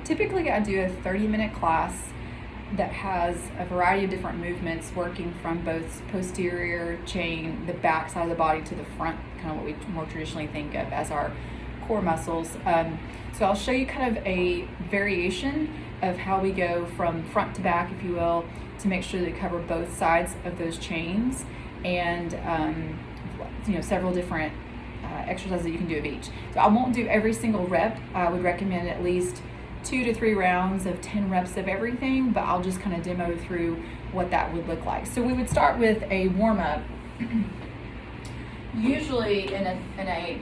Typically I do a 30-minute class that has a variety of different movements working from both posterior chain, the back side of the body, to the front, kind of what we more traditionally think of as our core muscles. So I'll show you kind of a variation of how we go from front to back, if you will, to make sure that we cover both sides of those chains, and several different exercises that you can do of each. So I won't do every single rep. I would recommend at least 2 to 3 rounds of 10 reps of everything, but I'll just kind of demo through what that would look like. So we would start with a warm-up, usually in a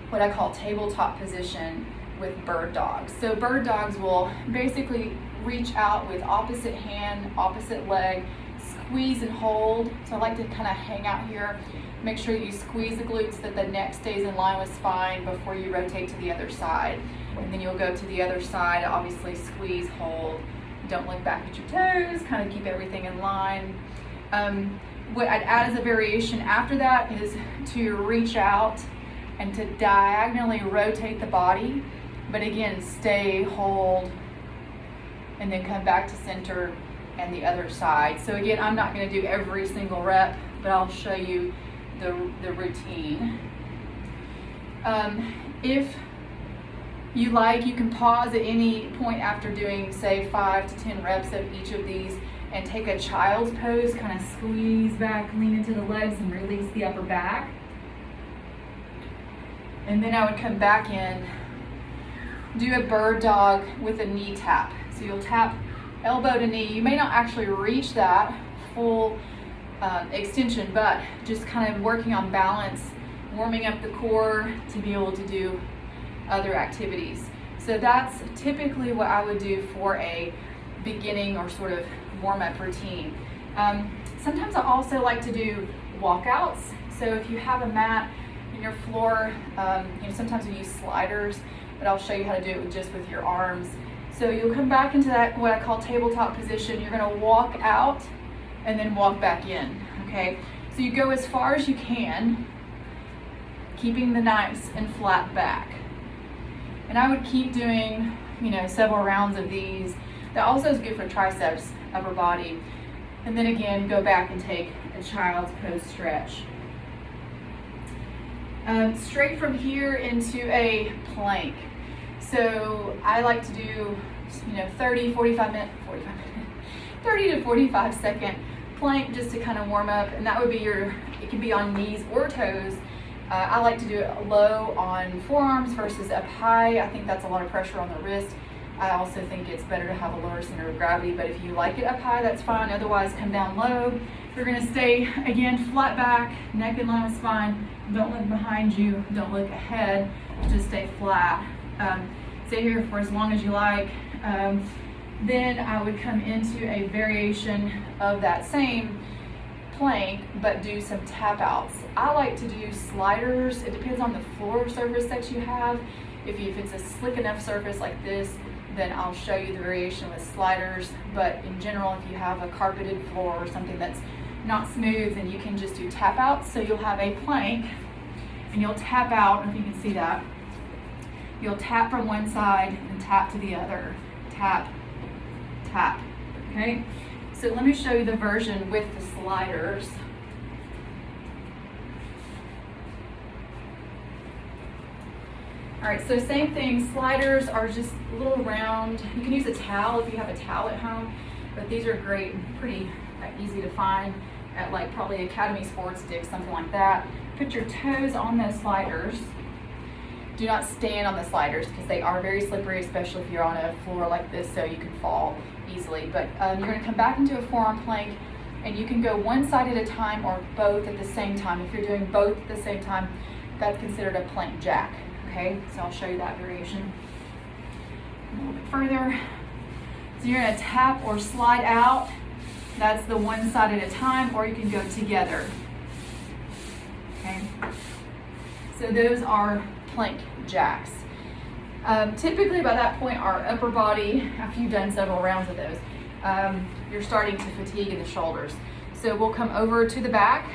what I call tabletop position with bird dogs. So bird dogs will basically reach out with opposite hand, opposite leg, squeeze and hold. So I like to kind of hang out here. Make sure you squeeze the glutes, that the neck stays in line with spine before you rotate to the other side. And then you'll go to the other side, obviously squeeze, hold. Don't look back at your toes, kind of keep everything in line. What I'd add as a variation after that is to reach out and to diagonally rotate the body. But again, stay, hold, and then come back to center and the other side. So again, I'm not going to do every single rep, but I'll show you the routine. If you like, you can pause at any point after doing, say, 5 to 10 reps of each of these and take a child's pose, kind of squeeze back, lean into the legs, and release the upper back. And then I would come back in, do a bird dog with a knee tap. So you'll tap elbow to knee. You may not actually reach that full extension, but just kind of working on balance, warming up the core to be able to do other activities. So that's typically what I would do for a beginning or sort of warm-up routine. Sometimes I also like to do walkouts. So if you have a mat in your floor, sometimes we use sliders, but I'll show you how to do it just with your arms. So you'll come back into that, what I call tabletop position. You're gonna walk out and then walk back in, okay? So you go as far as you can, keeping the nice and flat back. And I would keep doing, several rounds of these. That also is good for triceps, upper body. And then again, go back and take a child's pose stretch. Straight from here into a plank. So I like to do, 30 to 45 second plank just to kind of warm up. And that would be it can be on knees or toes. I like to do it low on forearms versus up high. I think that's a lot of pressure on the wrist. I also think it's better to have a lower center of gravity, but if you like it up high, that's fine. Otherwise, come down low. You're gonna stay, again, flat back, neck in line with spine. Don't look behind you, don't look ahead, just stay flat. Stay here for as long as you like. Then I would come into a variation of that same plank, but do some tap outs. I like to do sliders. It depends on the floor surface that you have. If it's a slick enough surface like this, then I'll show you the variation with sliders. But in general, if you have a carpeted floor or something that's not smooth, then you can just do tap outs. So you'll have a plank and you'll tap out, I don't know if you can see that. You'll tap from one side and tap to the other. Tap, tap, okay? So let me show you the version with the sliders. All right, so same thing, sliders are just a little round. You can use a towel if you have a towel at home, but these are great, pretty easy to find at like probably Academy Sports Sticks, something like that. Put your toes on those sliders. Do not stand on the sliders because they are very slippery, especially if you're on a floor like this, so you can fall easily. But you're gonna come back into a forearm plank, and you can go one side at a time or both at the same time. If you're doing both at the same time, that's considered a plank jack. Okay, so I'll show you that variation a little bit further. So you're gonna tap or slide out. That's the one side at a time, or you can go together. Okay, so those are plank jacks. Typically by that point, our upper body, after you've done several rounds of those, you're starting to fatigue in the shoulders. So we'll come over to the back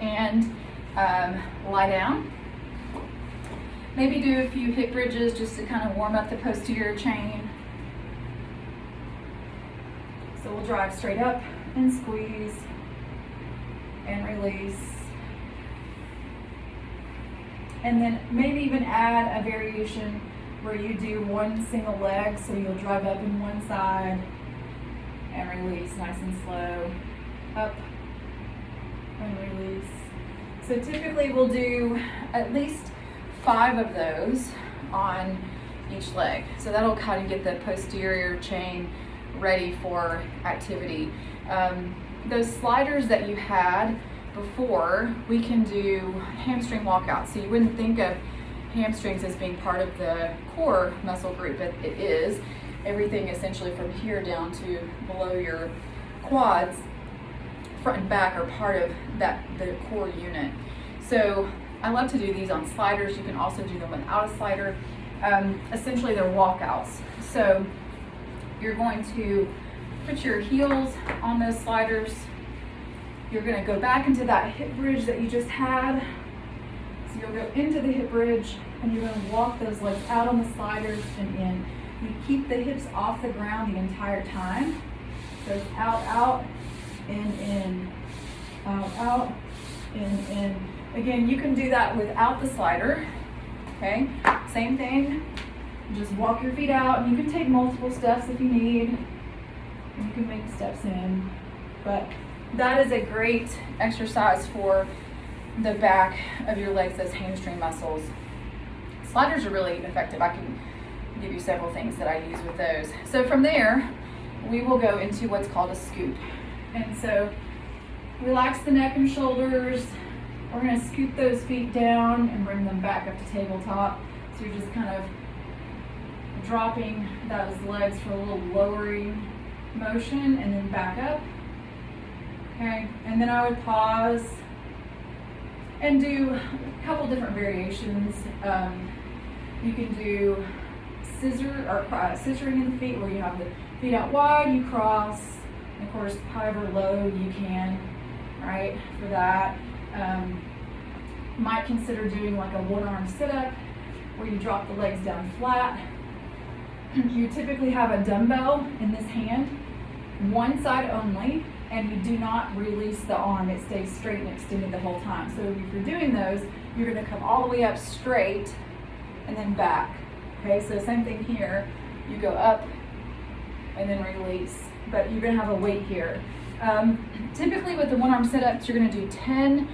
and lie down. Maybe do a few hip bridges just to kind of warm up the posterior chain. So we'll drive straight up and squeeze and release. And then maybe even add a variation where you do one single leg, so you'll drive up in one side and release nice and slow, up and release. So typically we'll do at least 5 of those on each leg. So that'll kind of get the posterior chain ready for activity. Those sliders that you had before, we can do hamstring walkouts. So you wouldn't think of hamstrings as being part of the core muscle group, but it is. Everything essentially from here down to below your quads, front and back, are part of the core unit. So I love to do these on sliders. You can also do them without a slider. Essentially they're walkouts. So you're going to put your heels on those sliders. You're going to go back into that hip bridge that you just had. So you'll go into the hip bridge and you're going to walk those legs out on the sliders and in. You keep the hips off the ground the entire time. So it's out, out, in, out, in. Again, you can do that without the slider. Okay, same thing. Just walk your feet out, and you can take multiple steps if you need. And you can make steps in. But that is a great exercise for the back of your legs, those hamstring muscles. Sliders are really effective. I can give you several things that I use with those. So from there, we will go into what's called a scoop. And so relax the neck and shoulders. We're going to scoop those feet down and bring them back up to tabletop. So you're just kind of dropping those legs for a little lowering motion and then back up. Okay, and then I would pause and do a couple different variations. You can do scissoring in the feet, where you have the feet out wide, you cross, and of course, however low you can, right, for that. Might consider doing like a one-arm sit-up, where you drop the legs down flat. You typically have a dumbbell in this hand, one side only, and you do not release the arm. It stays straight and extended the whole time. So if you're doing those, you're going to come all the way up straight and then back. Okay, so same thing here. You go up and then release, but you're going to have a weight here. Typically with the one-arm sit-ups, you're going to do 10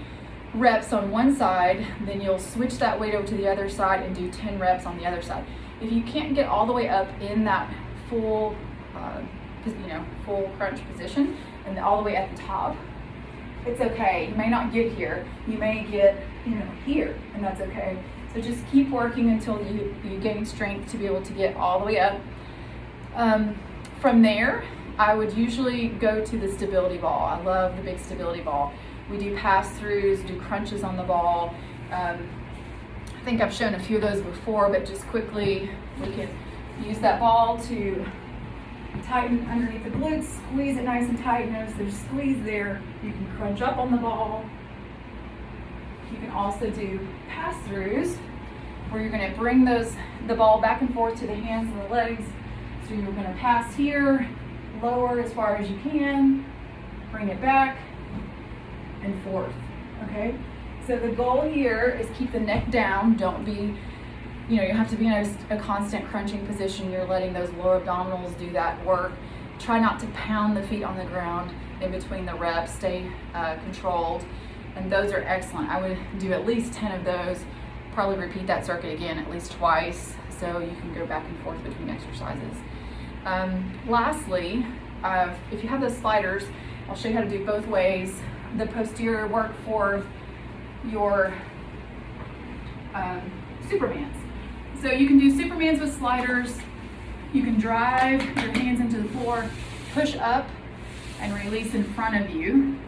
reps on one side, then you'll switch that weight over to the other side and do 10 reps on the other side. If you can't get all the way up in that full crunch position and all the way at the top, it's okay. You may not get here. You may get, here, and that's okay. So just keep working until you gain strength to be able to get all the way up. From there, I would usually go to the stability ball. I love the big stability ball. We do pass-throughs, do crunches on the ball. I think I've shown a few of those before, but just quickly, we can use that ball to tighten underneath the glutes, squeeze it nice and tight. Notice there's squeeze there. You can crunch up on the ball. You can also do pass-throughs, where you're going to bring the ball back and forth to the hands and the legs. So you're going to pass here, lower as far as you can, bring it back and forth. Okay? So the goal here is keep the neck down. Don't be, you have to be in a constant crunching position. You're letting those lower abdominals do that work. Try not to pound the feet on the ground in between the reps. Stay controlled. And those are excellent. I would do at least 10 of those. Probably repeat that circuit again at least twice, so you can go back and forth between exercises. Lastly, if you have those sliders, I'll show you how to do both ways. The posterior work for your Supermans. So you can do Supermans with sliders. You can drive your hands into the floor, push up, and release in front of you.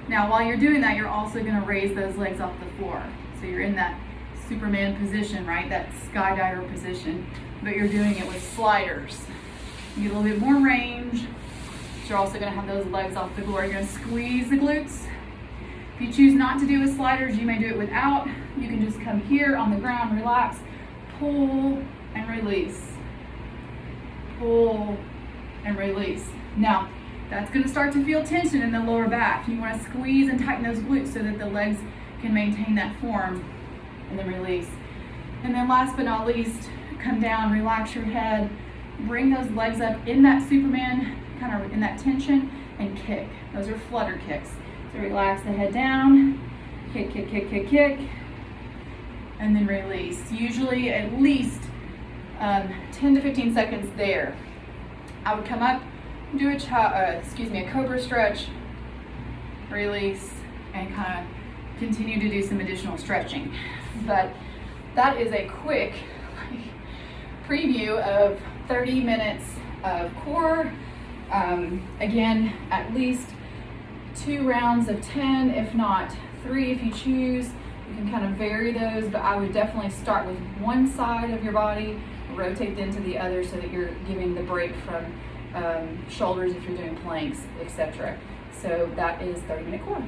Now, while you're doing that, you're also going to raise those legs off the floor. So you're in that Superman position, right? That skydiver position, but you're doing it with sliders. You get a little bit more range. You're also going to have those legs off the floor. You're going to squeeze the glutes. If you choose not to do with sliders, you may do it without. You can just come here on the ground, relax, pull and release, pull and release. Now, that's going to start to feel tension in the lower back. You want to squeeze and tighten those glutes so that the legs can maintain that form, and then release. And then last but not least, come down, relax your head, bring those legs up in that Superman, kind of in that tension, and kick. Those are flutter kicks. So relax the head down, kick, kick, kick, kick, kick, and then release. Usually at least 10 to 15 seconds there. I would come up, do a cobra stretch, release, and kind of continue to do some additional stretching. But that is a quick preview of 30 minutes of core. Again, at least 2 rounds of 10, if not 3 if you choose. You can kind of vary those, but I would definitely start with one side of your body, rotate then to the other so that you're giving the break from shoulders if you're doing planks, etc. So that is 30-minute core.